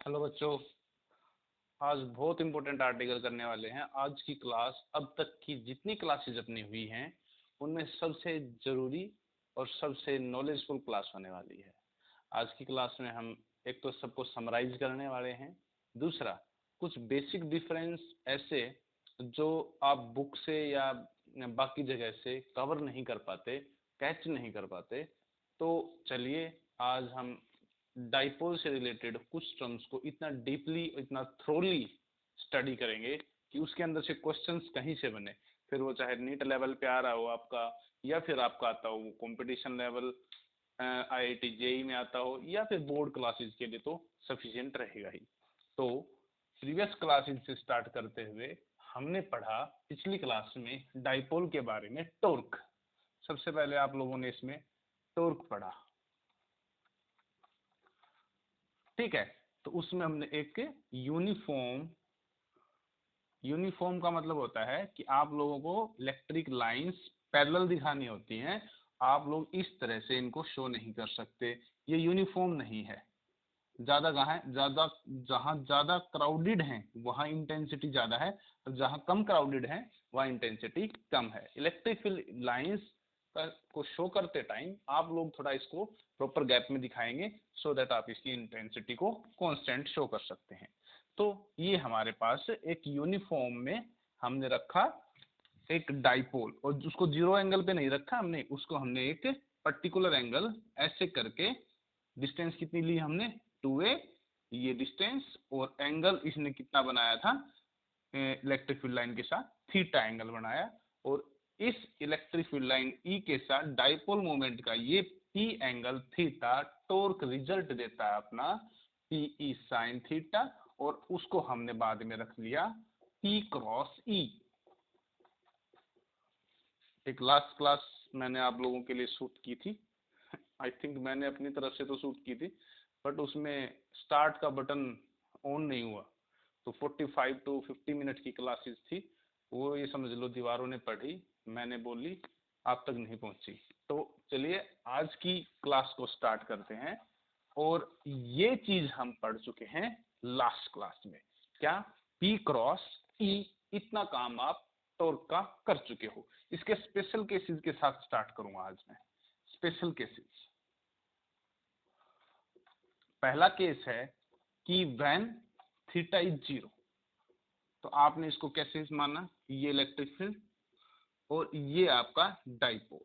Hello बच्चों, आज बहुत इंपॉर्टेंट आर्टिकल करने वाले हैं। आज की क्लास अब तक की जितनी क्लासेज अपनी हुई हैं उनमें सबसे जरूरी और सबसे नॉलेजफुल क्लास होने वाली है। आज की क्लास में हम एक तो सबको समराइज करने वाले हैं, दूसरा कुछ बेसिक डिफरेंस ऐसे जो आप बुक से या बाकी जगह से कवर नहीं कर पाते, कैच नहीं कर पाते। तो चलिए आज हम डाइपोल से रिलेटेड कुछ टर्म्स को इतना डीपली, इतना थ्रोली स्टडी करेंगे कि उसके अंदर से क्वेश्चंस कहीं से बने, फिर वो चाहे नीट लेवल पे आ रहा हो आपका, या फिर आपका आता हो वो कंपटीशन लेवल आईआईटी जेई में आता हो, या फिर बोर्ड क्लासेस के लिए तो सफिशिएंट रहेगा ही। तो प्रीवियस क्लासेस से स्टार्ट करते हुए हमने पढ़ा पिछली क्लास में डाइपोल के बारे में टॉर्क। सबसे पहले आप लोगों ने इसमें टॉर्क पढ़ा, ठीक है। तो उसमें हमने एक यूनिफॉर्म का मतलब होता है कि आप लोगों को इलेक्ट्रिक लाइंस पैरेलल दिखानी होती हैं। आप लोग इस तरह से इनको शो नहीं कर सकते, ये यूनिफॉर्म नहीं है। ज्यादा कहाँ है, ज्यादा जहाँ ज्यादा क्राउडेड है वहाँ इंटेंसिटी ज्यादा है, और जहाँ कम क्राउडेड है वहाँ इंटेंसिटी कम है। इलेक्ट्रिक फील्ड लाइंस को शो करते टाइम आप लोग थोड़ा इसको प्रॉपर गैप में दिखाएंगे, सो दैट आप इसकी इंटेंसिटी को कांस्टेंट शो कर सकते हैं। तो ये हमारे पास एक यूनिफॉर्म में हमने रखा एक डाइपोल, और उसको जीरो एंगल पे नहीं रखा हमने, उसको हमने एक पर्टिकुलर एंगल ऐसे करके, डिस्टेंस कितनी ली हमने 2a, ये डिस्टेंस, और एंगल इसने कितना बनाया था इलेक्ट्रिक फील्ड लाइन के साथ थीटा एंगल बनाया। और इस इलेक्ट्रिक फील्ड लाइन ई के साथ डाइपोल मोमेंट का ये P angle theta torque result देता है अपना पीई साइन थीटा, और उसको हमने बाद में रख लिया पी क्रॉस ई। एक लास्ट क्लास मैंने आप लोगों के लिए शूट की थी, आई थिंक मैंने अपनी तरफ से तो शूट की थी, बट उसमें स्टार्ट का बटन ऑन नहीं हुआ। तो 45 टू 50 मिनट की क्लासेस थी, वो ये समझ लो दीवारों ने पढ़ी, मैंने बोली, आप तक नहीं पहुंची। तो चलिए आज की क्लास को स्टार्ट करते हैं। और ये चीज हम पढ़ चुके हैं लास्ट क्लास में, क्या पी क्रॉस ई, इतना काम आप टॉर्क का कर चुके हो। इसके स्पेशल केसेस के साथ स्टार्ट करूंगा आज मैं। स्पेशल केसेस, पहला केस है कि व्हेन थीटा इज जीरो। तो आपने इसको कैसे माना, ये इलेक्ट्रिक फील्ड और ये आपका डाइपोल,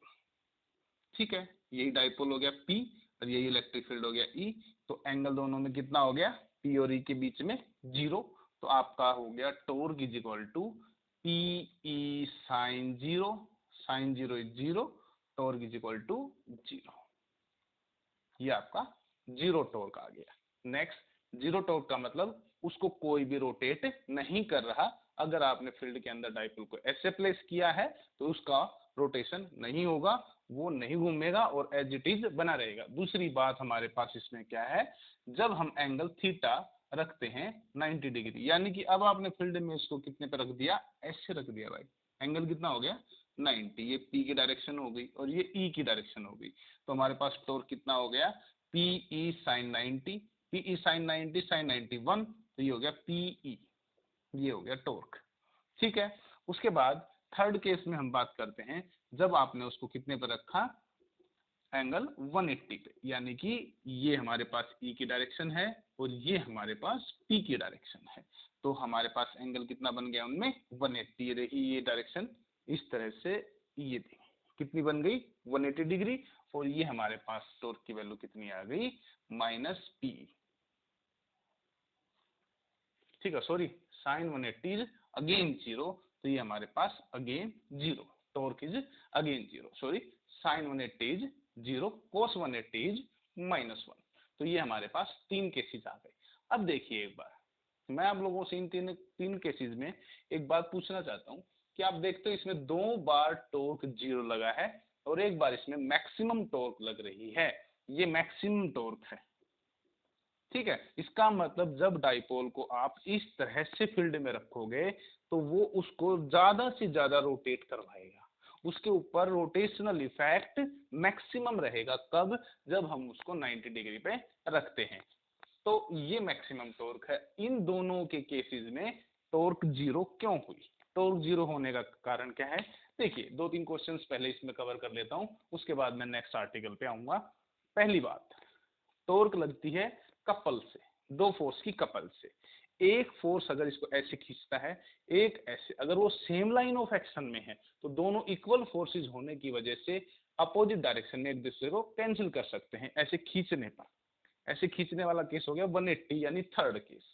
ठीक है। यही डाइपोल हो गया P और यही इलेक्ट्रिक फील्ड हो गया E। तो एंगल दोनों में कितना हो गया, P और E के बीच में जीरो। तो आपका हो गया torque is equal to P E sine zero, sine zero is zero, torque is equal to zero. ये आपका जीरो टॉर्क आ गया। नेक्स्ट, जीरो टॉर्क का मतलब उसको कोई भी रोटेट नहीं कर रहा। अगर आपने फील्ड के अंदर डाइपोल को ऐसे प्लेस किया है तो उसका रोटेशन नहीं होगा, वो नहीं घूमेगा और एज इट इज बना रहेगा। दूसरी बात हमारे पास इसमें क्या है, जब हम एंगल थीटा रखते हैं 90 डिग्री, यानी कि अब आपने फील्ड में इसको कितने पे रख दिया, ऐसे रख दिया भाई, एंगल कितना हो गया 90। ये P की डायरेक्शन हो गई और ये E की डायरेक्शन हो गई। तो हमारे पास टॉर्क कितना हो गया, PE sine 90, PE sine 90 sine 91, तो ये हो गया पीई, ये हो गया टॉर्क, ठीक है। उसके बाद थर्ड केस में हम बात करते हैं, जब आपने उसको कितने पर रखा, एंगल 180 पे, यानी कि ये हमारे पास E की डायरेक्शन है और ये हमारे पास P की डायरेक्शन है। तो हमारे पास एंगल कितना बन गया उनमें 180। ये देखिए ये डायरेक्शन इस तरह से, ये कितनी बन गई 180 डिग्री, और ये हमारे पास टॉर्क की वैल्यू कितनी आ गई -P, ठीक है। Sorry, sine 180 is again zero, तो ये हमारे पास again zero, torque is again zero, sorry sine 180 is zero, cos 180 is -1। तो ये हमारे पास तीन केसेस आ गए। अब देखिए एक बार, मैं आप लोगों से इन तीन केसेस में एक बात पूछना चाहता हूँ कि आप देखते हो इसमें 2 बार टॉर्क जीरो लगा है और एक बार इसमें मैक्सिमम टॉर्क लग रही है, ये मैक्सिमम टॉर्क है, ठीक है। इसका मतलब जब डाइपोल को आप इस तरह से फील्ड में रखोगे तो वो उसको ज्यादा से ज्यादा रोटेट करवाएगा, उसके ऊपर रोटेशनल इफेक्ट मैक्सिमम रहेगा। कब, जब हम उसको 90 डिग्री पे रखते हैं। तो ये मैक्सिमम टॉर्क है। इन दोनों के केसेस में टॉर्क जीरो क्यों हुई? टॉर्क जीरो होने का कारण क्या है? देखिए, 2-3 क्वेश्चंस पहले इसमें कवर कर लेता हूं, उसके बाद मैं नेक्स्ट आर्टिकल पे आऊंगा। पहली बात, टॉर्क लगती है कपल से, दो फोर्स की कपल से। एक फोर्स अगर इसको ऐसे खींचता है, एक ऐसे, अगर वो सेम लाइन ऑफ एक्शन में है तो दोनों इक्वल फोर्सेस होने की वजह से अपोजिट डायरेक्शन में एक दूसरे को कैंसिल कर सकते हैं ऐसे खींचने पर। ऐसे खींचने वाला केस हो गया 180 यानी थर्ड केस।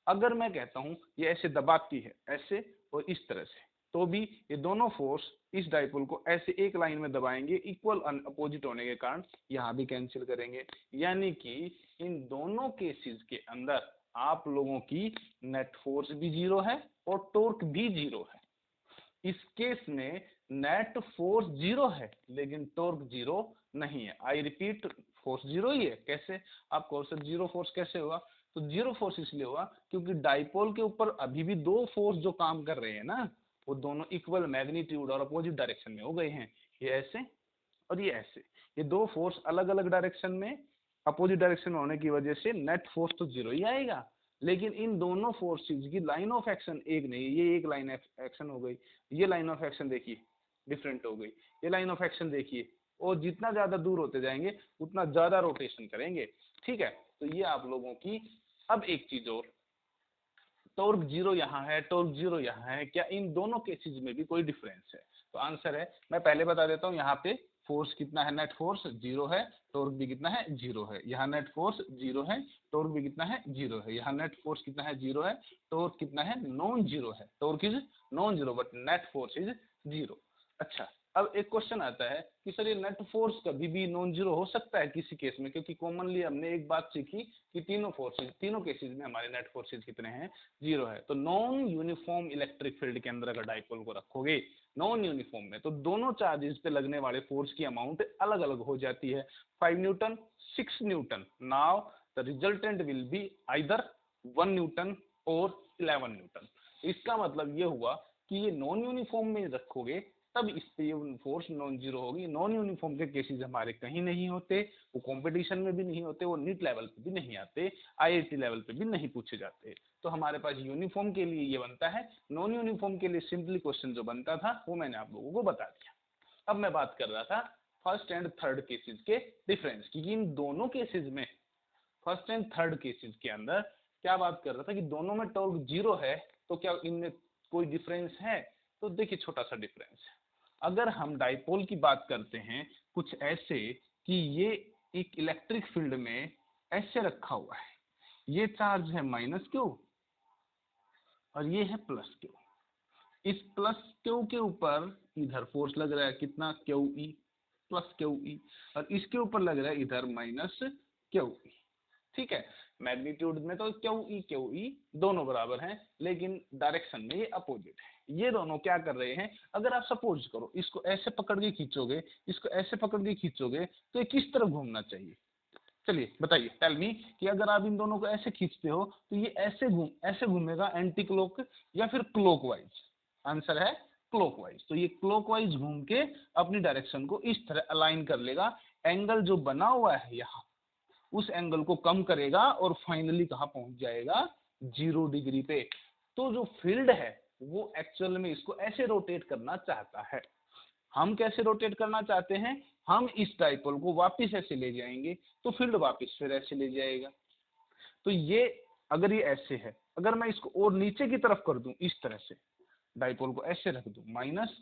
अगर मैं कहता हूं ये ऐसे दबाती है, ऐसे और इस तरह से, तो भी ये दोनों फोर्स इस डाइपोल को ऐसे एक लाइन में दबाएंगे, इक्वल अपोजिट होने के कारण यहाँ भी कैंसिल करेंगे। यानी कि इन दोनों केसेस के अंदर आप लोगों की नेट फोर्स भी जीरो है और टॉर्क भी जीरो है। इस केस में नेट फोर्स जीरो है लेकिन टॉर्क जीरो नहीं है। आई रिपीट, फोर्स जीरो ही है। कैसे? आप कहो सर जीरो फोर्स कैसे हुआ? तो जीरो फोर्स इसलिए हुआ क्योंकि डाइपोल के ऊपर अभी भी दो फोर्स जो काम कर रहे हैं ना, वो दोनों इक्वल मैग्नीट्यूड और अपोजिट डायरेक्शन में हो गए हैं। ये ऐसे और ये ऐसे, ये दो फोर्स अलग अलग डायरेक्शन में अपोजिट डायरेक्शन में होने की वजह से नेट फोर्स तो जीरो ही आएगा। लेकिन इन दोनों फोर्सेस की लाइन ऑफ एक्शन एक नहीं है। ये एक लाइन एक्शन हो गई, ये लाइन ऑफ एक्शन देखिए डिफरेंट हो गई, ये लाइन ऑफ एक्शन देखिए, और जितना ज्यादा दूर होते जाएंगे उतना ज्यादा रोटेशन करेंगे। ठीक है, तो ये आप लोगों की। अब एक चीज और, टॉर्क जीरो यहाँ है, टॉर्क जीरो यहाँ है, क्या इन दोनों केसेस में भी कोई डिफरेंस है? तो आंसर है, मैं पहले बता देता हूँ, यहाँ पे फोर्स कितना है, नेट फोर्स जीरो है, टॉर्क भी कितना है, जीरो है। यहाँ नेट फोर्स जीरो है, टॉर्क भी कितना है, जीरो है। यहाँ नेट फोर्स कितना है, जीरो है, टॉर्क कितना है, नॉन जीरो है। Torque is non zero but net force is zero. अच्छा, अब एक क्वेश्चन आता है कि सर ये नेट फोर्स कभी भी नॉन जीरो हो सकता है किसी केस में? क्योंकि कॉमनली हमने एक बात सीखी कि तीनों फोर्सेज, तीनों केसेस में हमारे नेट फोर्सेज कितने हैं, जीरो है। तो नॉन यूनिफॉर्म इलेक्ट्रिक फील्ड के अंदर अगर डाइपोल को रखोगे नॉन यूनिफॉर्म में, तो दोनों चार्जेस पे लगने वाले फोर्स की अमाउंट अलग अलग हो जाती है। 5 Newton, 6 Newton. Now the resultant will be either 1 Newton और 11 न्यूटन। इसका मतलब ये हुआ कि ये नॉन यूनिफॉर्म में रखोगे तब इस पे ये फोर्स नॉन जीरो होगी। नॉन यूनिफॉर्म के केसेस हमारे कहीं नहीं होते, वो कंपटीशन में भी नहीं होते, वो नीट लेवल पे भी नहीं आते, आईआईटी लेवल पे भी नहीं पूछे जाते। तो हमारे पास यूनिफॉर्म के लिए ये बनता है, नॉन यूनिफॉर्म के लिए सिंपली क्वेश्चन जो बनता था वो मैंने आप लोगों को बता दिया। अब मैं बात कर रहा था फर्स्ट एंड थर्ड केसेस के डिफरेंस की। इन दोनों केसेस में, फर्स्ट एंड थर्ड केसेस के अंदर क्या बात कर रहा था कि दोनों में टॉर्क जीरो है, तो क्या इनमें कोई डिफरेंस है? तो देखिए छोटा सा डिफरेंस है। अगर हम डाइपोल की बात करते हैं कुछ ऐसे कि ये एक इलेक्ट्रिक फील्ड में ऐसे रखा हुआ है, ये चार्ज है माइनस क्यू और ये है प्लस क्यू। इस प्लस क्यू के ऊपर इधर फोर्स लग रहा है कितना, Q E, plus Q E, और इसके ऊपर लग रहा है इधर माइनस क्यू ई। ठीक है, मैग्नीट्यूड में तो क्यू ई दोनों बराबर हैं, लेकिन डायरेक्शन में ये अपोजिट है। ये दोनों क्या कर रहे हैं, अगर आप सपोज करो इसको ऐसे पकड़ के खींचोगे, इसको ऐसे पकड़ के खींचोगे, तो ये किस तरफ घूमना चाहिए? चलिए बताइए, टेल मी, कि अगर आप इन दोनों को ऐसे खींचते हो तो ये ऐसे घूमेगा एंटी क्लॉक या फिर क्लॉकवाइज? आंसर है क्लॉकवाइज। तो ये क्लॉकवाइज घूम के अपनी डायरेक्शन को इस तरह अलाइन कर लेगा। एंगल जो बना हुआ है यहाँ, उस एंगल को कम करेगा और फाइनली कहाँ पहुंच जाएगा, 0 डिग्री पे। तो जो फील्ड है वो एक्चुअल में इसको ऐसे रोटेट करना चाहता है। हम कैसे रोटेट करना चाहते हैं, हम इस डाइपोल को वापस ऐसे ले जाएंगे तो फील्ड वापस फिर ऐसे ले जाएगा। तो ये अगर ये ऐसे है, अगर मैं इसको और नीचे की तरफ कर दूं, इस तरह से डाइपोल को ऐसे रख दूं, माइनस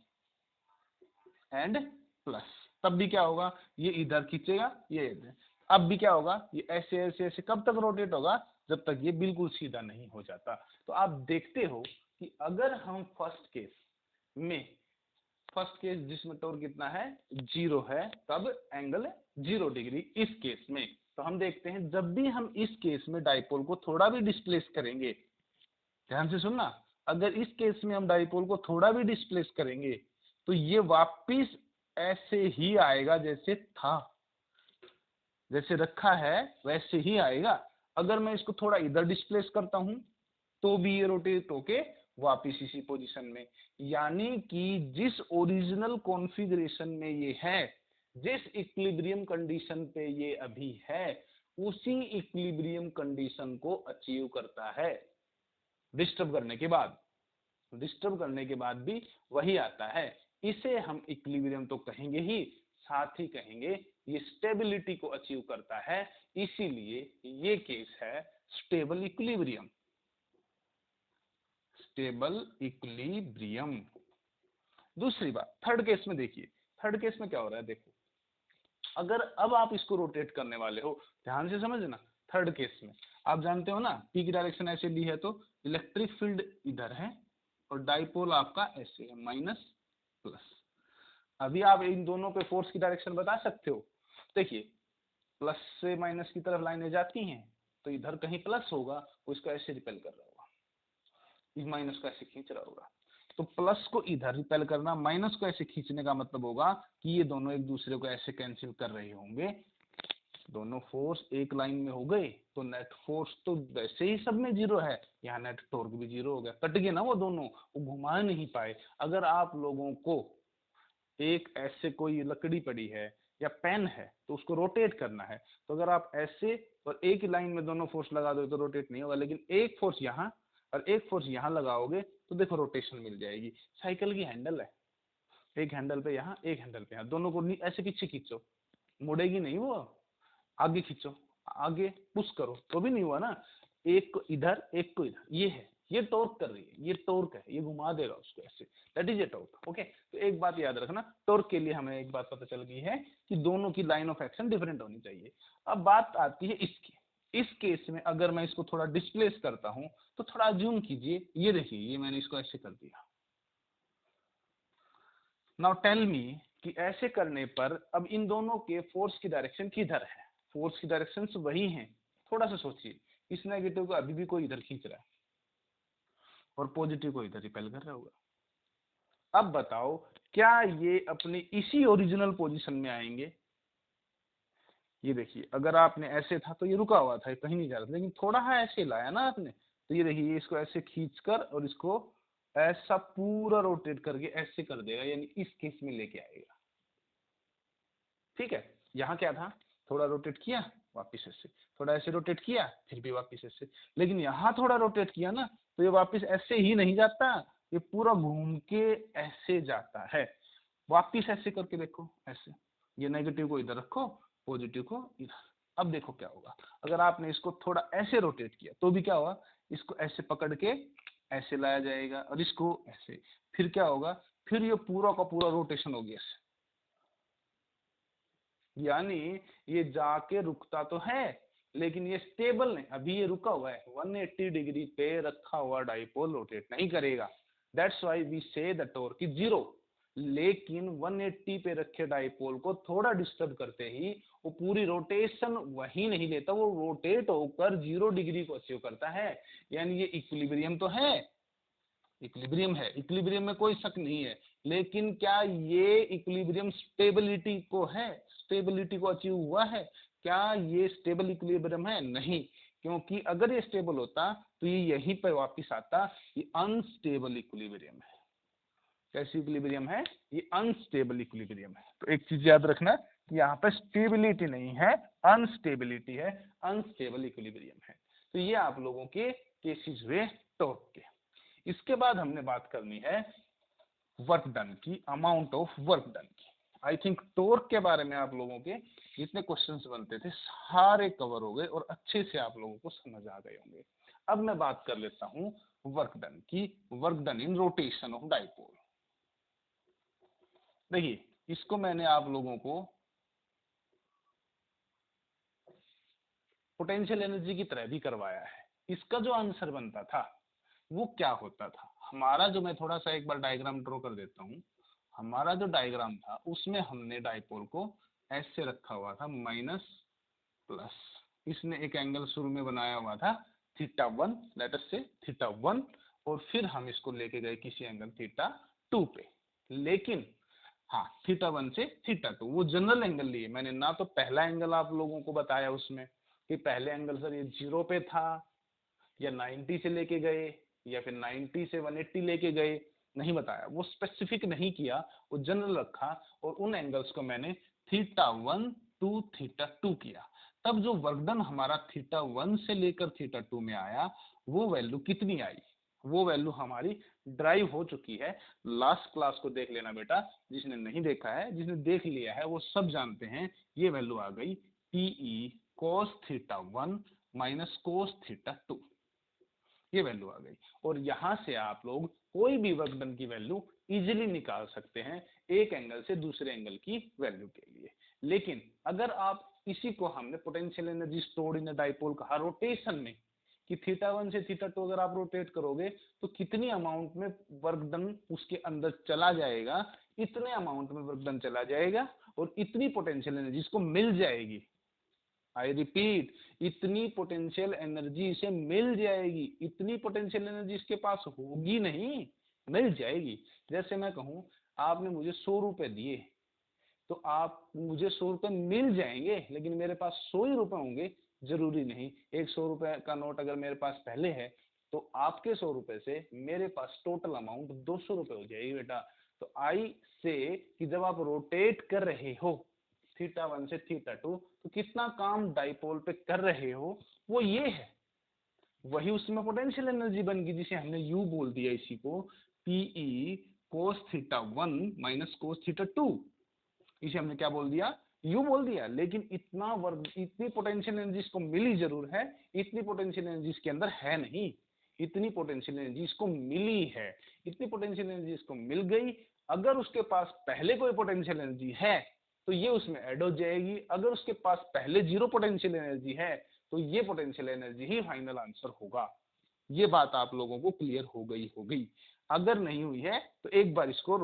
एंड प्लस, तब भी क्या होगा, ये इधर खींचेगा, ये इधर। अब भी क्या होगा, ये ऐसे ऐसे ऐसे कब तक रोटेट होगा, जब तक ये बिल्कुल सीधा नहीं हो जाता। तो आप देखते हो कि अगर हम फर्स्ट केस जिसमें टॉर्क कितना है, 0 है, तब एंगल 0 डिग्री। इस केस में तो हम देखते हैं जब भी हम इस केस में डाइपोल को थोड़ा भी डिस्प्लेस करेंगे, ध्यान से सुनना, अगर इस केस में हम डाइपोल को थोड़ा भी डिस्प्लेस करेंगे तो ये वापिस ऐसे ही आएगा जैसे था, जैसे रखा है वैसे ही आएगा। अगर मैं इसको थोड़ा इधर डिस्प्लेस करता हूं तो भी ये रोटेट होके वापिस इसी पोजीशन में। यानी कि जिस ओरिजिनल कॉन्फ़िगरेशन में ये है, जिस इक्विलिब्रियम कंडीशन पे ये अभी है, उसी इक्विलिब्रियम कंडीशन को अचीव करता है। डिस्टर्ब करने के बाद भी वही आता है। इसे हम इक्विलिब्रियम तो कहेंगे ही, साथ ही कहेंगे ये स्टेबिलिटी को अचीव करता है, इसीलिए ये केस है स्टेबल इक्विलिब्रियम। Stable equilibrium. दूसरी बात, थर्ड केस में देखिए, थर्ड केस में क्या हो रहा है, देखो अगर अब आप इसको रोटेट करने वाले हो, ध्यान से समझना। थर्ड केस में आप जानते हो ना, पी की डायरेक्शन ऐसे ली है तो इलेक्ट्रिक फील्ड इधर है और डाइपोल आपका ऐसे है, माइनस प्लस। अभी आप इन दोनों पे फोर्स की डायरेक्शन बता सकते हो। देखिए प्लस से माइनस की तरफ लाइनें जाती हैं तो इधर कहीं प्लस होगा, वो इसको ऐसे रिपेल कर रहा होगा, इस माइनस को ऐसे खींच रहा होगा। तो प्लस को इधर रिपेल करना, माइनस को ऐसे खींचने का मतलब होगा कि ये दोनों एक दूसरे को ऐसे कैंसिल कर रहे होंगे। दोनों फोर्स एक लाइन में हो गए तो नेट फोर्स तो वैसे ही सब में जीरो है, यहाँ नेट टॉर्क भी जीरो हो गया, कट गए ना वो दोनों, वो घुमा नहीं पाए। अगर आप लोगों को एक ऐसे कोई लकड़ी पड़ी है या पेन है तो उसको रोटेट करना है, तो अगर आप ऐसे और एक ही लाइन में दोनों फोर्स लगा दो तो रोटेट नहीं होगा, लेकिन एक फोर्स यहाँ और एक फोर्स यहाँ लगाओगे तो देखो रोटेशन मिल जाएगी। साइकिल की हैंडल है, एक हैंडल पे यहाँ, एक हैंडल पे यहाँ, दोनों को ऐसे पीछे खींचो, मुड़ेगी नहीं वो, आगे खींचो, आगे पुश करो तो भी नहीं हुआ ना। एक को इधर एक को इधर, ये है, ये टॉर्क कर रही है, ये टॉर्क है, ये घुमा देगा उसको ऐसे, that is a torque. Okay, तो एक बात याद रखना, टॉर्क के लिए हमें एक बात पता चल गई है कि दोनों की लाइन ऑफ एक्शन डिफरेंट होनी चाहिए। अब बात आती है इसकी, इस केस में अगर मैं इसको थोड़ा डिस्प्लेस करता हूं तो थोड़ा अज्यूम कीजिए, ये देखिए ये मैंने इसको ऐसे कर दिया। नाउ टेल मी कि ऐसे करने पर अब इन दोनों के फोर्स की डायरेक्शन किधर है? फोर्स की डायरेक्शन वही है। थोड़ा सा सोचिए, इस नेगेटिव को अभी भी कोई इधर खींच रहा है और पॉजिटिव को इधर रिपेल कर रहा होगा। अब बताओ क्या ये अपनी इसी ओरिजिनल पोजीशन में आएंगे? ये देखिए अगर आपने ऐसे था तो ये रुका हुआ था, कहीं नहीं जा रहा था, लेकिन थोड़ा सा ऐसे लाया ना आपने, तो ये देखिए इसको ऐसे खींच कर और इसको ऐसा पूरा रोटेट करके ऐसे कर देगा, यानी इस केस में लेके आएगा। ठीक है, यहाँ क्या था, थोड़ा रोटेट किया वापिस ऐसे, थोड़ा ऐसे रोटेट किया फिर भी वापिस ऐसे, लेकिन यहाँ थोड़ा रोटेट किया ना तो ये वापिस ऐसे ही नहीं जाता, ये पूरा घूम के ऐसे जाता है। वापिस ऐसे करके देखो, ऐसे, ये नेगेटिव को इधर रखो, पॉजिटिव को इधर। अब देखो क्या होगा, अगर आपने इसको थोड़ा ऐसे रोटेट किया तो भी क्या होगा, इसको ऐसे पकड़ के ऐसे लाया जाएगा और इसको ऐसे, फिर क्या होगा, फिर ये पूरा का पूरा रोटेशन हो गया, यानी ये जाके रुकता तो है लेकिन ये स्टेबल नहीं, अभी ये रुका हुआ है, 180 डिग्री पे रखा हुआ डाइपोल रोटेट नहीं करेगा। दैट्स व्हाई वी से द टॉर्क इज जीरो। लेकिन 180 पे रखे डाइपोल को थोड़ा डिस्टर्ब करते ही वो पूरी रोटेशन वही नहीं लेता, वो रोटेट होकर 0 डिग्री को अचीव करता है, यानी ये इक्विलिब्रियम तो है, इक्विलिब्रियम है, इक्विलिब्रियम में कोई शक नहीं है। लेकिन क्या ये इक्विलिब्रियम स्टेबिलिटी को है, स्टेबिलिटी को अचीव हुआ है? क्या ये स्टेबल इक्विलिब्रियम है? नहीं, क्योंकि अगर ये स्टेबल होता तो ये यहीं पर वापस आता, ये अनस्टेबल इक्विलिब्रियम है। कैसी इक्विलिब्रियम है? ये अनस्टेबल इक्विलिब्रियम है। तो एक चीज याद रखना कि यहाँ पे स्टेबिलिटी नहीं है, अनस्टेबिलिटी है, अनस्टेबल इक्विलिब्रियम है। तो ये आप लोगों के केसेस हुए टॉर्क के। इसके बाद हमने बात करनी है वर्क डन की, अमाउंट ऑफ वर्क डन की। आई थिंक टॉर्क के बारे में आप लोगों के जितने क्वेश्चंस बनते थे सारे कवर हो गए और अच्छे से आप लोगों को समझ आ गए होंगे। अब मैं बात कर लेता हूं वर्क डन की, work done in rotation of dipole. देखिए इसको मैंने आप लोगों को पोटेंशियल एनर्जी की तरह भी करवाया है। इसका जो आंसर बनता था वो क्या होता था, हमारा जो, मैं थोड़ा सा एक बार डायग्राम ड्रॉ कर देता हूँ। हमारा जो डायग्राम था उसमें हमने डाइपोल को ऐसे रखा हुआ था, माइनस प्लस, इसने एक एंगल शुरू में बनाया हुआ था θ1, लेट अस से θ1, और फिर हम इसको लेके गए किसी एंगल θ2 पे। लेकिन हाँ, θ1 से θ2 वो जनरल एंगल लिए मैंने, ना तो पहला एंगल आप लोगों को बताया उसमें कि पहले एंगल सर ये 0 पे था या 90 से लेके गए या फिर 90 से 180 लेके गए, नहीं बताया, वो स्पेसिफिक नहीं किया, वो जनरल रखा और उन एंगल्स को मैंने θ1 to θ2 किया। तब जो वर्क डन हमारा θ1 से लेकर θ2 में आया वो वैल्यू कितनी आई, वो वैल्यू हमारी ड्राइव हो चुकी है। लास्ट क्लास को देख लेना बेटा, जिसने नहीं देखा है, जिसने देख लिया है वो सब जानते हैं। ये वैल्यू आ गई PE cos θ1 माइनस cos θ2, ये वैल्यू आ गई। और यहां से आप लोग कोई भी वर्क डन की वैल्यू इजीली निकाल सकते हैं एक एंगल से दूसरे एंगल की वैल्यू के लिए। लेकिन अगर आप इसी को हमने potential energy stored in dipole कहा रोटेशन में, कि θ1 से θ2 अगर आप रोटेट करोगे तो कितनी अमाउंट में वर्क डन उसके अंदर चला जाएगा, इतने अमाउंट में वर्क डन चला जाएगा और इतनी पोटेंशियल एनर्जी इसको मिल जाएगी। आई रिपीट, इतनी पोटेंशियल एनर्जी इसे मिल जाएगी, इतनी पोटेंशियल एनर्जी इसके पास होगी नहीं, मिल जाएगी। जैसे मैं कहूं आपने मुझे 100 रुपए दिए, तो आप मुझे 100 रुपए मिल जाएंगे, लेकिन मेरे पास 100 ही रुपए होंगे जरूरी नहीं। एक 100 रुपए का नोट अगर मेरे पास पहले है तो आपके 100 रुपए से मेरे पास टोटल अमाउंट 200 रुपए हो जाएगी बेटा। तो आई से कि जब आप रोटेट कर रहे हो θ1 से θ2 तो कितना काम डाइपोल पे कर रहे हो वो ये है, वही उसमें पोटेंशियल एनर्जी बन गई, जिसे हमने यू बोल दिया इसी को, PE cos θ1 माइनस cos θ2, इसे हमने क्या बोल दिया, यू बोल दिया। लेकिन इतना वर्क, इतनी पोटेंशियल एनर्जी इसको मिली जरूर है, इतनी पोटेंशियल एनर्जी इसके अंदर है नहीं, इतनी पोटेंशियल एनर्जी इसको मिली है, इतनी पोटेंशियल एनर्जी इसको मिल गई। अगर उसके पास पहले कोई पोटेंशियल एनर्जी है तो ये उसमें ऐड हो जाएगी, अगर उसके पास पहले जीरो पोटेंशियल एनर्जी है तो ये पोटेंशियल एनर्जी ही फाइनल आंसर होगा। ये बात आप लोगों को क्लियर हो गई। अगर नहीं हुई है तो एक बार इसको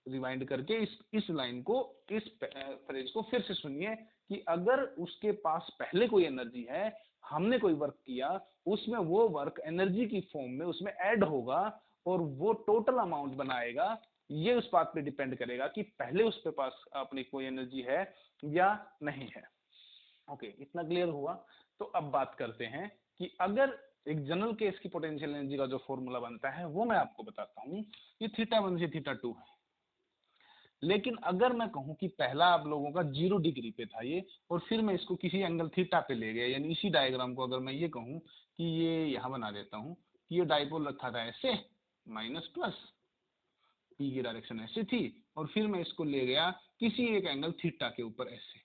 रिवाइंड करके इस लाइन को, इस फ्रेज को फिर से सुनिए कि अगर उसके पास पहले कोई एनर्जी है, हमने कोई वर्क किया, उसमें वो वर्क एनर्जी की फॉर्म में उसमें ऐड होगा और वो टोटल अमाउंट बनाएगा। ये उस बात पे डिपेंड करेगा कि पहले उसके पास अपनी कोई एनर्जी है या नहीं है। ओके, इतना क्लियर हुआ। तो अब बात करते हैं कि अगर एक जनरल केस की पोटेंशियल एनर्जी का जो फॉर्मूला बनता है वो मैं आपको बताता हूं। ये θ1 से θ2 है, लेकिन अगर मैं कहूं कि पहला आप लोगों का 0 डिग्री पे था ये, और फिर मैं इसको किसी एंगल थीटा पे ले गया, यानी इसी डायग्राम को अगर मैं ये कहूं कि ये यहां बना देता हूं कि ये डाइपोल रखा था ऐसे माइनस प्लस, पी की डायरेक्शन ऐसे थी, और फिर मैं इसको ले गया किसी एक एंगल थीटा के ऊपर ऐसे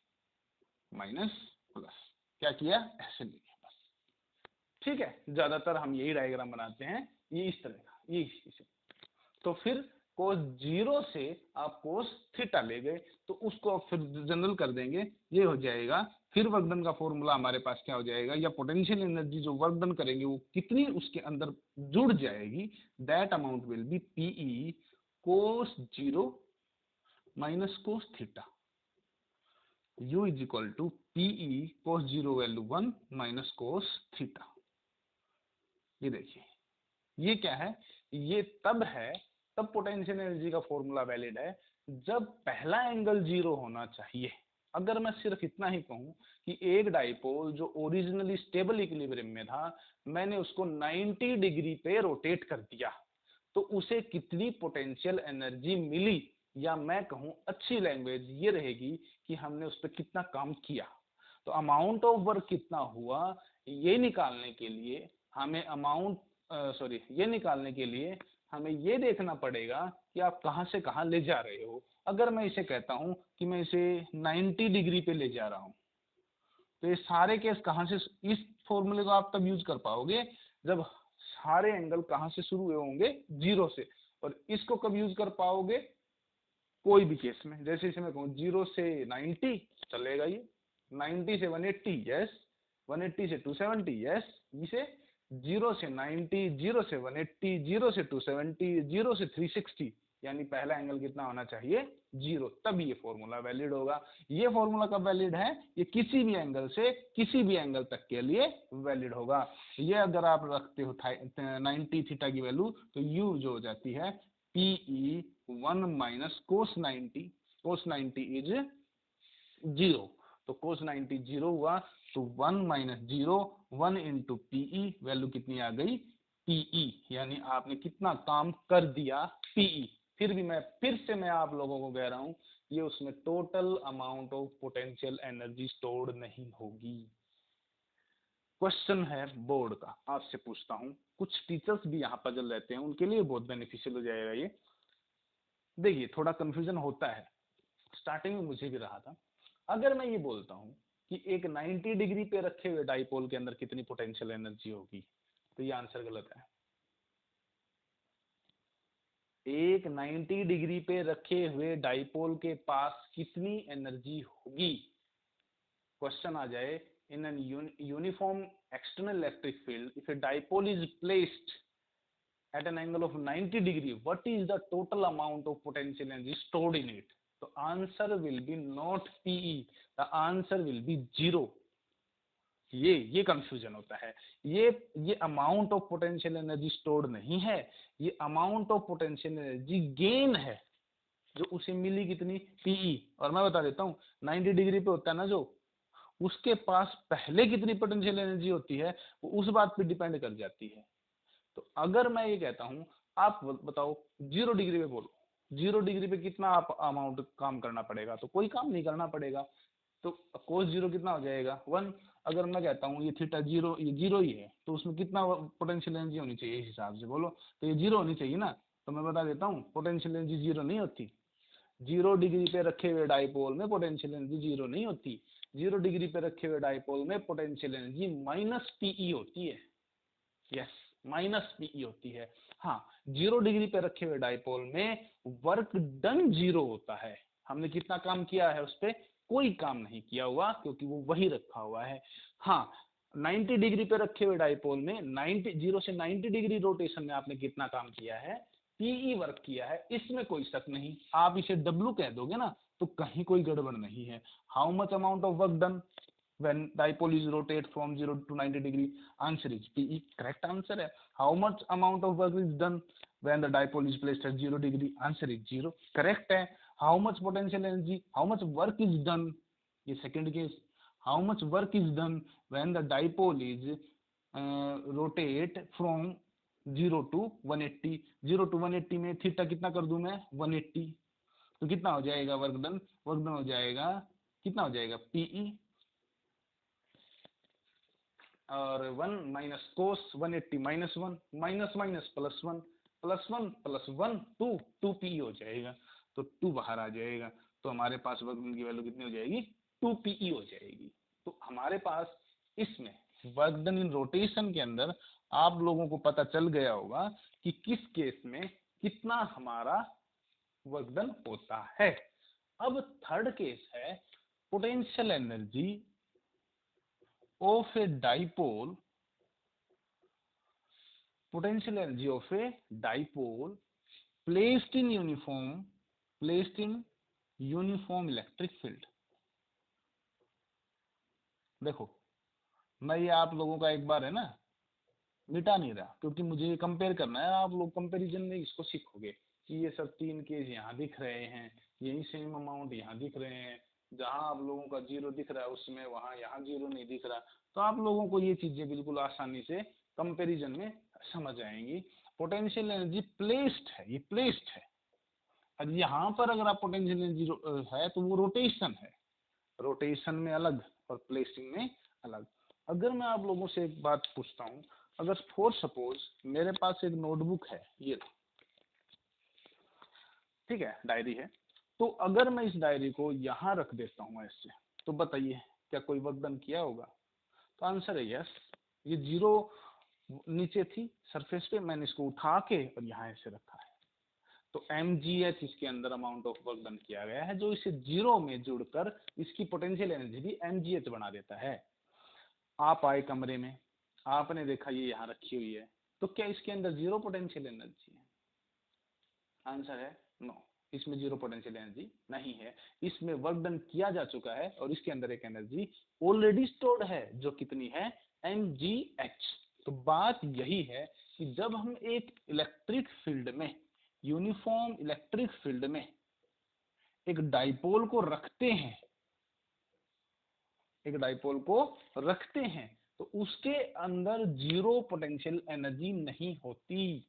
माइनस प्लस, क्या किया, ऐसे ले गया बस। ठीक है, ज्यादातर हम यही डायग्राम बनाते हैं, ये इस तरह का, ये इसे। तो फिर कोस 0 से आप कोस थीटा ले गए तो उसको आप फिर जनरल कर देंगे, ये हो जाएगा। फिर वर्क डन का फॉर्मूला हमारे पास क्या हो जाएगा, या पोटेंशियल एनर्जी जो वर्क डन करेंगे वो कितनी उसके अंदर जुड़ जाएगी, that amount will be PE cos 0 minus cos theta. U is equal to PE cos 0 value 1 minus cos theta. ये देखिए, ये क्या है, ये तब है, तब पोटेंशियल एनर्जी का फॉर्मूला वैलिड है जब पहला एंगल 0 होना चाहिए। अगर मैं सिर्फ इतना ही कहूं कि एक डाइपोल जो ओरिजिनली स्टेबल इक्विलिब्रियम में था, मैंने उसको 90 डिग्री पे रोटेट कर दिया, तो उसे कितनी पोटेंशियल एनर्जी मिली, या मैं कहूं अच्छी लैंग्वेज ये रहेगी कि हमने उस पर कितना काम किया। तो अमाउंट ऑफ वर्क कितना हुआ, ये निकालने के लिए हमें ये निकालने के लिए हमें ये देखना पड़ेगा कि आप कहां से कहां ले जा रहे हो। अगर मैं इसे कहता हूं कि मैं इसे 90 डिग्री पे ले जा रहा हूं, तो ये सारे केस कहां से, इस फॉर्मूले को आप तब यूज कर पाओगे जब सारे एंगल कहां से शुरू हुए होंगे, 0 से। और इसको कब यूज कर पाओगे, कोई भी केस में। जैसे इसे मैं कहूँ 0 से 90 चलेगा, ये 90 से 180 यस, 180 से 270 यस, इसे 0 से 90, 0 से 180, 0 से 270, 0 से 360, यानी पहला एंगल कितना होना चाहिए, 0, तब ये फॉर्मूला वैलिड होगा। ये फॉर्मूला कब वैलिड है, ये किसी भी एंगल से किसी भी एंगल तक के लिए वैलिड होगा। ये अगर आप रखते हो 90 थीटा की वैल्यू, तो यू जो हो जाती है PE 1 minus cos 90, cos 90 is 0, तो कोस 90 0 हुआ, तो 1 माइनस 0, 1 इंटू PE, वैल्यू कितनी आ गई, PE, यानी आपने कितना काम कर दिया, PE। फिर से मैं आप लोगों को कह रहा हूं, ये उसमें total amount of potential energy stored नहीं होगी। क्वेश्चन है बोर्ड का, आपसे पूछता हूँ, कुछ टीचर्स भी यहाँ पर जो रहते हैं उनके लिए बहुत बेनिफिशियल हो जाएगा ये। देखिए थोड़ा कंफ्यूजन होता है, स्टार्टिंग में मुझे भी रहा था। अगर मैं ये बोलता हूँ कि एक 90 डिग्री पे रखे हुए डाइपोल के अंदर कितनी पोटेंशियल एनर्जी होगी, तो ये आंसर गलत है। एक 90 डिग्री पे रखे हुए डाइपोल के पास कितनी एनर्जी होगी, क्वेश्चन आ जाए in an uniform external electric field, if a dipole is placed at an angle of 90 degree, what is the total amount of potential energy stored in it? So answer will be not PE, the answer will be 0. ये confusion होता है। ये amount of potential energy stored नहीं है, ये amount of potential energy gain है जो उसे मिली कितनी, पीई। और मैं बता देता हूँ 90 डिग्री पे होता है ना जो, उसके पास पहले कितनी पोटेंशियल एनर्जी होती है वो उस बात पे डिपेंड कर जाती है। तो अगर मैं ये कहता हूँ आप बताओ 0 डिग्री पे बोलो, 0 डिग्री पे कितना आप अमाउंट काम करना पड़ेगा, तो कोई काम नहीं करना पड़ेगा, तो cos 0 कितना हो जाएगा 1। अगर मैं कहता हूँ ये थीटा 0, ये 0 ही है, तो उसमें कितना पोटेंशियल एनर्जी होनी चाहिए इस हिसाब से बोलो, तो ये 0 होनी चाहिए ना। तो मैं बता देता हूँ पोटेंशियल एनर्जी 0 नहीं होती। 0 डिग्री पे रखे हुए डाइपोल में पोटेंशियल एनर्जी 0 नहीं होती। 0 डिग्री पे रखे हुए डाइपोल में पोटेंशियल एनर्जी माइनस पीई होती है। यस, माइनस पीई होती है। हाँ, 0 डिग्री पे रखे हुए डाइपोल में वर्क डन 0 होता है। हमने कितना काम किया है उस पर, कोई काम नहीं किया हुआ, क्योंकि वो वही रखा हुआ है। हाँ, 90 डिग्री पे रखे हुए डाइपोल में 0 से 90 डिग्री रोटेशन में आपने कितना काम किया है, पीई वर्क किया है, इसमें कोई शक नहीं। आप इसे डब्ल्यू कह दोगे ना तो कहीं कोई गड़बड़ नहीं है। How much amount of work done when dipole is rotate from 0 to 90 degree, answer is PE, correct answer है। how much amount of work is done when the dipole is placed at 0 degree, answer is 0, correct है। how much potential energy, how much work is done, ये second case, how much work is done when the dipole is rotate from 0 to 180, 0 to 180 में theta कितना कर दूं मैं 180, तो कितना हो जाएगा वर्क डन, वर्क डन हो जाएगा कितना हो जाएगा PE, और 1 माइनस कोस 180 minus 1 minus minus plus 1 plus 1 plus 1 2 P हो जाएगा, तो 2 बाहर आ जाएगा, तो हमारे पास वर्क डन की वैल्यू कितनी हो जाएगी 2 पीई हो जाएगी। तो हमारे पास इसमें वर्क डन इन रोटेशन के अंदर आप लोगों को पता चल गया होगा कि किस केस में कितना हमारा वर्क डन होता है। अब थर्ड केस है potential energy of a dipole, potential energy of a dipole placed in uniform electric field। देखो मैं ये आप लोगों का एक बार है ना मिटा नहीं रहा, क्योंकि मुझे ये कंपेयर करना है, आप लोग कंपैरिजन में इसको सीखोगे कि ये सब 3 केस यहाँ दिख रहे हैं, यही सेम अमाउंट यहाँ दिख रहे हैं, जहां आप लोगों का 0 दिख रहा है उसमें वहां यहाँ 0 नहीं दिख रहा, तो आप लोगों को ये चीजें बिल्कुल आसानी से कंपैरिजन में समझ आएंगी। पोटेंशियल एनर्जी प्लेस्ड है, ये प्लेस्ड है। अब यहाँ पर अगर आप पोटेंशियल एनर्जी है तो वो रोटेशन है, रोटेशन में अलग और प्लेसिंग में अलग। अगर मैं आप लोगों से एक बात पूछता हूँ, अगर फॉर सपोज मेरे पास एक नोटबुक है, ये ठीक है डायरी है, तो अगर मैं इस डायरी को यहाँ रख देता हूँ ऐसे, तो बताइए क्या कोई वर्क डन किया होगा, तो आंसर है यस। ये 0 नीचे थी सरफेस पे, मैंने इसको उठा के और यहाँ ऐसे रखा है, तो mgh इसके अंदर अमाउंट ऑफ वर्क डन किया गया है, जो इसे 0 में जुड़कर इसकी पोटेंशियल एनर्जी भी mgh बना देता है। आप आए कमरे में, आपने देखा ये यहाँ रखी हुई है, तो क्या इसके अंदर 0 पोटेंशियल एनर्जी है, आंसर है नो, इसमें 0 पोटेंशियल एनर्जी नहीं है, इसमें वर्क डन किया जा चुका है और इसके अंदर एक एनर्जी ऑलरेडी स्टोर्ड है जो कितनी है mgh। तो बात यही है कि जब हम एक इलेक्ट्रिक फील्ड में, यूनिफॉर्म इलेक्ट्रिक फील्ड में एक डाइपोल को रखते हैं, एक डाइपोल को रखते हैं, तो उसके अंदर 0 पोटेंशियल एनर्जी नहीं होती,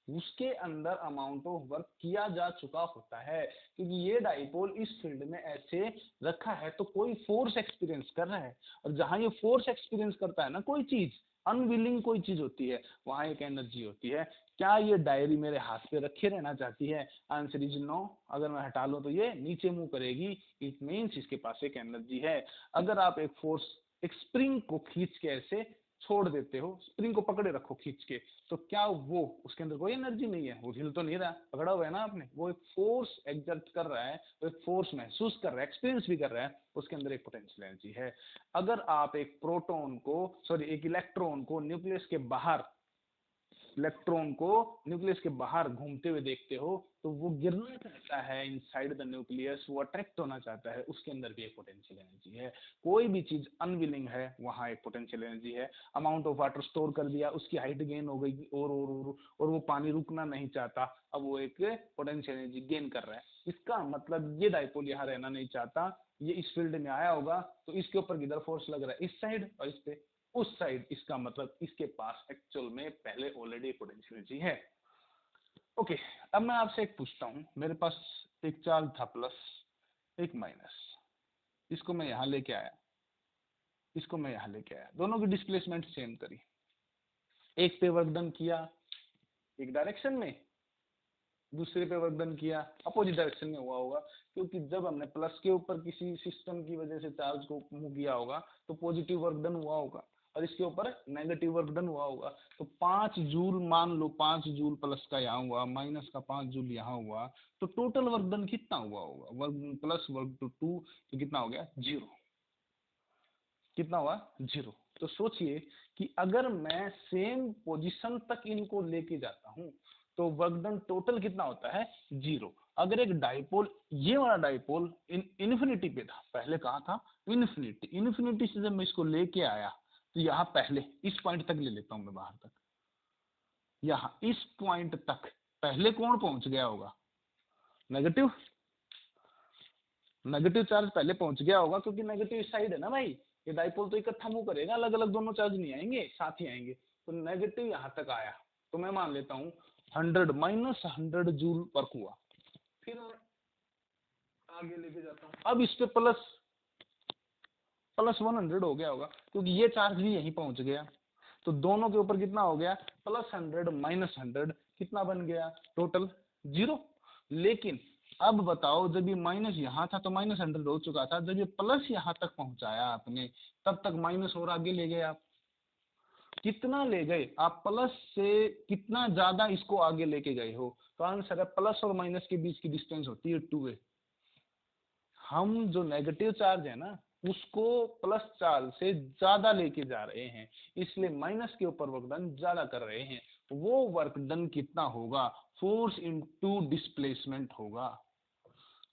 उसके अंदर अमाउंट ऑफ वर्क किया जा चुका होता है, क्योंकि ये डाइपोल इस फील्ड में ऐसे रखा है तो कोई फोर्स एक्सपीरियंस कर रहा है, और जहां ये फोर्स एक्सपीरियंस करता है ना कोई चीज, अनविलिंग कोई चीज होती है, वहां एक एनर्जी होती है। क्या ये डायरी मेरे हाथ पे रखे रहना चाहती है? Answer is no. अगर मैं हटा लूं तो ये नीचे मूव करेगी, इट मीन्स इसके पास एक एनर्जी है। अगर आप एक फोर्स, एक स्प्रिंग को खींच के ऐसे छोड़ देते हो, स्प्रिंग को पकड़े रखो खींच के, तो क्या वो, उसके अंदर कोई एनर्जी नहीं है, वो हिल तो नहीं रहा, पकड़ा हुआ है ना आपने, वो एक फोर्स एग्जर्ट कर रहा है, वो एक फोर्स महसूस कर रहा है, एक्सपीरियंस भी कर रहा है, उसके अंदर एक पोटेंशियल एनर्जी है। अगर आप एक प्रोटॉन को, सॉरी एक इलेक्ट्रॉन को न्यूक्लियस के बाहर, इलेक्ट्रॉन को न्यूक्लियस के बाहर घूमते हुए देखते हो, तो वो गिरना चाहता है इनसाइड द न्यूक्लियस, वो अट्रैक्ट होना चाहता है, उसके अंदर भी एक पोटेंशियल एनर्जी है। कोई भी चीज अनविलिंग है, वहां एक पोटेंशियल एनर्जी है। अमाउंट ऑफ वाटर स्टोर कर दिया, उसकी हाइट गेन हो गई, और वो पानी रुकना नहीं चाहता, अब वो एक पोटेंशियल एनर्जी गेन कर रहा है। इसका मतलब ये डाइपोल यहाँ रहना नहीं चाहता, ये इस फील्ड में आया होगा, तो इसके ऊपर किधर फोर्स लग रहा है, इस साइड, और इस पे उस साइड, इसका मतलब इसके पास एक्चुअल में पहले ऑलरेडी पोटेंशियल एनर्जी है। ओके, अब मैं आपसे एक पूछता हूं, मेरे पास एक चार्ज था प्लस, एक माइनस, इसको मैं यहां लेके आया, इसको मैं यहां लेके आया, दोनों की डिस्प्लेसमेंट सेम करी, एक पे वर्क डन किया एक डायरेक्शन में, दूसरे पे वर्क डन किया अपोजिट डायरेक्शन में हुआ होगा, क्योंकि जब हमने प्लस के ऊपर किसी सिस्टम की वजह से चार्ज को मूव किया होगा तो पॉजिटिव वर्क डन हुआ होगा, और इसके ऊपर नेगेटिव वर्क डन हुआ होगा। तो 5 जूल मान लो, 5 जूल प्लस का यहाँ हुआ, माइनस का 5 जूल यहाँ हुआ, तो टोटल वर्क डन कितना हुआ होगा, वर्क प्लस वर्क टू 2, तो कितना हो गया 0, कितना हुआ 0। तो सोचिए कि अगर मैं सेम पोजीशन तक इनको लेके जाता हूं तो वर्क डन टोटल कितना होता है 0। अगर एक डाइपोल, ये वाला डाइपोल इन्फिनिटी पे था, पहले कहा था इन्फिनिटी, इन्फिनिटी से जब मैं इसको लेके आया तो यहाँ पहले इस पॉइंट तक ले लेता हूं मैं बाहर तक, यहाँ इस पॉइंट तक पहले कौन पहुंच गया होगा, नेगेटिव, नेगेटिव चार्ज पहले पहुंच गया होगा, क्योंकि नेगेटिव साइड है ना भाई, ये डाइपोल तो इकट्ठा मूव करेगा, अलग अलग दोनों चार्ज नहीं आएंगे, साथ ही आएंगे। तो नेगेटिव यहाँ तक आया, तो मैं मान लेता हूँ 100 माइनस 100 जूल वर्क हुआ। फिर मैं आगे लेके जाता हूँ, अब इस पे प्लस 100 हो गया होगा, क्योंकि ये चार्ज भी यहीं पहुंच गया, तो दोनों के ऊपर कितना हो गया, प्लस 100 माइनस 100, कितना बन गया टोटल 0। लेकिन अब बताओ, जब ये माइनस यहाँ था तो माइनस 100 हो चुका था, जब ये प्लस यहाँ तक पहुंचाया आपने, तब तक माइनस और आगे ले गए आप, कितना ले गए आप, प्लस से कितना ज्यादा इसको आगे लेके गए हो, तो आंसर है प्लस और माइनस के बीच की डिस्टेंस होती है 2a। हम जो नेगेटिव चार्ज है ना उसको प्लस चार्ज से ज्यादा लेके जा रहे हैं, इसलिए माइनस के ऊपर वर्क डन ज्यादा कर रहे हैं। वो वर्क डन कितना होगा, फोर्स इनटू डिस्प्लेसमेंट होगा,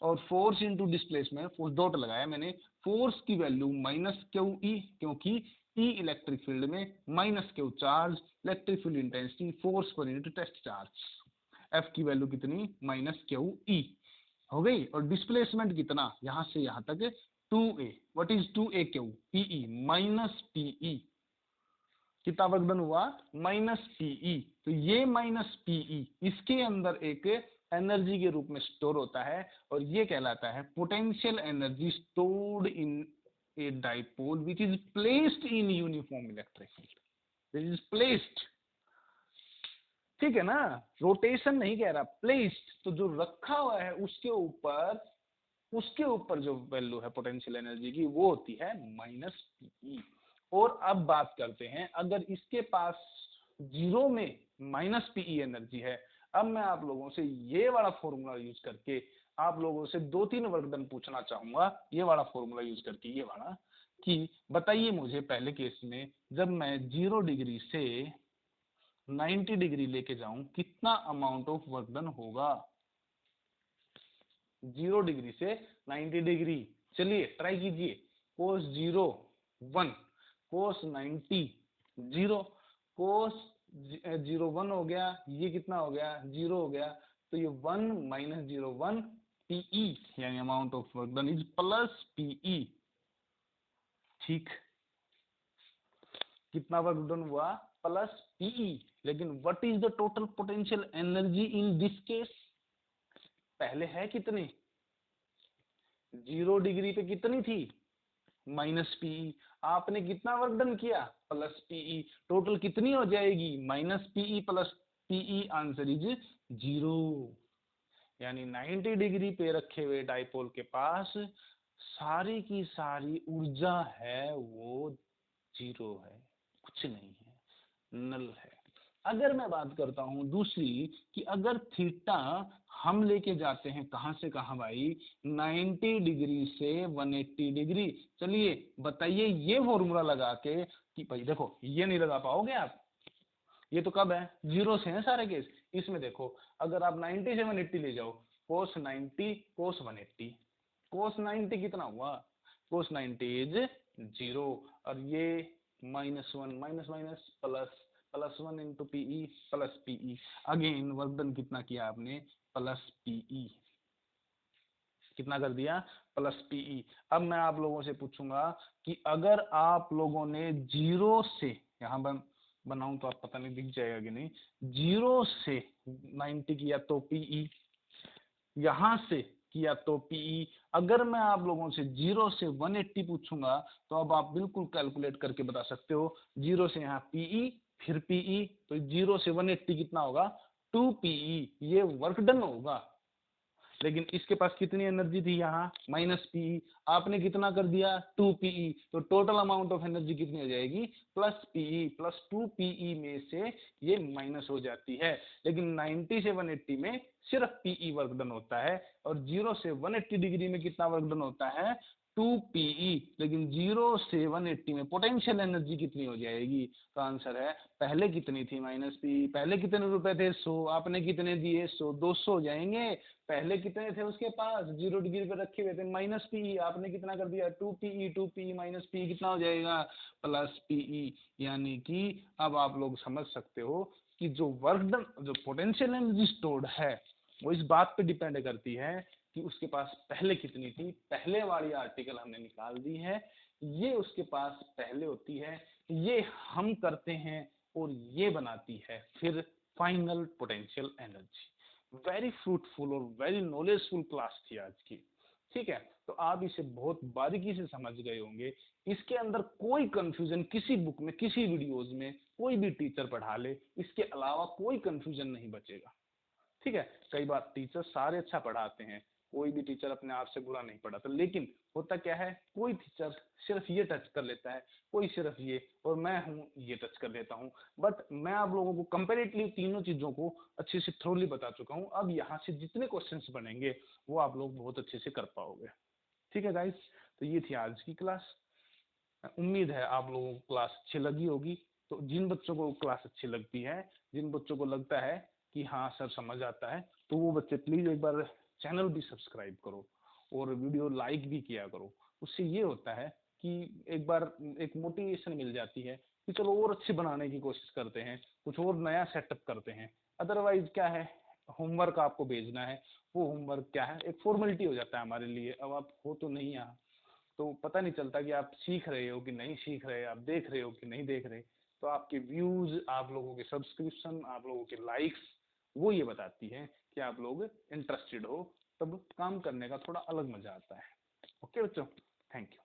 और force into displacement, force dot लगाया मैंने, फोर्स की वैल्यू माइनस क्यू ई, क्योंकि ई इलेक्ट्रिक फील्ड में, minus Q charge, electric field intensity, force per unit test charge, F की वैल्यू कितनी माइनस क्यू ई हो गई, और डिस्प्लेसमेंट कितना यहां से यहां तक 2a, what is 2a Q, PE minus PE, कितना वर्क डन हुआ माइनस पीई। तो ये माइनस पीई इसके अंदर एक एनर्जी के रूप में स्टोर होता है, और ये कहलाता है potential energy stored in a dipole which is placed in uniform electric field, which is placed, ठीक है ना, रोटेशन नहीं कह रहा, प्लेस्ड, तो जो रखा हुआ है उसके ऊपर, उसके ऊपर जो वैल्यू है पोटेंशियल एनर्जी की वो होती है माइनस पीई। और अब बात करते हैं, अगर इसके पास 0 में माइनस पीई एनर्जी है, अब मैं आप लोगों से ये वाला फॉर्मूला यूज करके आप लोगों से 2-3 वर्क डन पूछना चाहूंगा, ये वाला फॉर्मूला यूज करके, ये वाला, कि बताइए मुझे पहले केस में जब मैं 0 डिग्री से 90 डिग्री लेके जाऊं कितना अमाउंट ऑफ वर्क डन होगा, 0 डिग्री से 90 डिग्री, चलिए ट्राई कीजिए, कोस 0 1, कोस 90 0, कोस 0 1 हो गया, ये कितना हो गया 0 हो गया, तो ये 1 माइनस 0 1 पीई, यानी amount of work done is plus PE, ठीक, कितना वर्क डन हुआ, प्लस पीई। लेकिन what is the total potential energy in this case, पहले है कितनी, 0 डिग्री पे कितनी थी, माइनस पीई। आपने कितना वर्क डन किया, प्लस पीई। टोटल कितनी हो जाएगी, minus PE plus PE, answer is 0। यानी 90 डिग्री पे रखे हुए डाइपोल के पास सारी की सारी ऊर्जा है वो 0 है, कुछ नहीं है, नल है। अगर मैं बात करता हूं दूसरी कि अगर थीटा हम लेके जाते हैं कहां से कहां भाई, 90 डिग्री से 180 डिग्री। चलिए बताइए ये फॉर्मूला लगा के कि भाई देखो ये नहीं लगा पाओगे आप, ये तो कब है, 0 से है सारे केस। इसमें देखो अगर आप 90 से 180 ले जाओ, cos 90 cos 180, cos 90 कितना हुआ, cos 90 इज 0, और ये -1 minus minus plus, +1 into PE plus PE. Again work done कितना किया आपने, प्लस पीई, कितना कर दिया, प्लस पीई। अब मैं आप लोगों से पूछूंगा कि अगर आप लोगों ने 0 से, यहां बनाऊं तो आप पता नहीं दिख जाएगा कि नहीं, 0 से 90 किया तो पीई, यहां से किया तो पीई। अगर मैं आप लोगों से 0 से 180 पूछूंगा तो अब आप बिल्कुल कैलकुलेट करके बता सकते हो, 0 से यहाँ पीई फिर पीई, तो 0 से 180 कितना होगा, 2 पीई, ये वर्क डन होगा। लेकिन इसके पास कितनी एनर्जी थी यहाँ, माइनस पीई, आपने कितना कर दिया, 2 पीई, तो टोटल अमाउंट ऑफ एनर्जी कितनी हो जाएगी, प्लस पीई, प्लस 2 पीई में से ये माइनस हो जाती है। लेकिन 90 से 180 में सिर्फ पीई वर्क डन होता है, और 0 से 180 डिग्री में कितना वर्क डन होता है, 2 पीई। लेकिन 0 से 180 में पोटेंशियल एनर्जी कितनी हो जाएगी, तो आंसर है पहले कितनी थी, माइनस पी। पहले कितने रुपए थे, 100, आपने कितने दिए, 100, 200 हो जाएंगे। पहले कितने थे उसके पास, 0 डिग्री पे रखे हुए थे, माइनस पीई, आपने कितना कर दिया, 2 पीई, 2 पीई माइनस पीई कितना हो जाएगा, प्लस पीई। यानी कि अब आप लोग समझ सकते हो कि जो वर्क डन, जो पोटेंशियल एनर्जी स्टोर्ड है, वो इस बात पे डिपेंड करती है कि उसके पास पहले कितनी थी। पहले वाली आर्टिकल हमने निकाल दी है, ये उसके पास पहले होती है, ये हम करते हैं और ये बनाती है फिर final potential energy. Very fruitful और वेरी नॉलेजफुल क्लास थी आज की, ठीक है। तो आप इसे बहुत बारीकी से समझ गए होंगे। इसके अंदर कोई कंफ्यूजन किसी बुक में, किसी वीडियोज में कोई भी टीचर पढ़ा ले, इसके अलावा कोई कंफ्यूजन नहीं बचेगा, ठीक है। कई बार टीचर सारे अच्छा पढ़ाते हैं, कोई भी टीचर अपने आप से बुरा नहीं पढ़ाता, लेकिन होता क्या है, कोई टीचर सिर्फ ये टच कर लेता है, कोई सिर्फ ये, और मैं हूँ ये टच कर लेता हूँ। बट मैं आप लोगों को कंपेरेटिवली तीनों चीजों को अच्छे से थ्रोली बता चुका हूँ। अब यहाँ से जितने क्वेश्चंस बनेंगे वो आप लोग बहुत अच्छे से कर पाओगे, ठीक है गाइस। तो ये थी आज की क्लास। उम्मीद है आप लोगों को क्लास अच्छी लगी होगी। तो जिन बच्चों को क्लास अच्छी लगती है, जिन बच्चों को लगता है कि हाँ सर समझ आता है, तो वो बच्चे प्लीज एक बार चैनल भी सब्सक्राइब करो और वीडियो लाइक भी किया करो। उससे ये होता है कि एक बार एक मोटिवेशन मिल जाती है कि चलो और अच्छे बनाने की कोशिश करते हैं, कुछ और नया सेटअप करते हैं। अदरवाइज क्या है, होमवर्क आपको भेजना है, वो होमवर्क क्या है, एक फॉर्मेलिटी हो जाता है हमारे लिए। अब आप हो तो नहीं यहाँ, तो पता नहीं चलता कि आप सीख रहे हो कि नहीं सीख रहे, आप देख रहे हो कि नहीं देख रहे। तो आपके व्यूज, आप लोगों के सब्सक्रिप्शन, आप लोगों के लाइक्स, वो ये बताती है कि आप लोग इंटरेस्टेड हो, तब काम करने का थोड़ा अलग मजा आता है। ओके बच्चों, थैंक यू।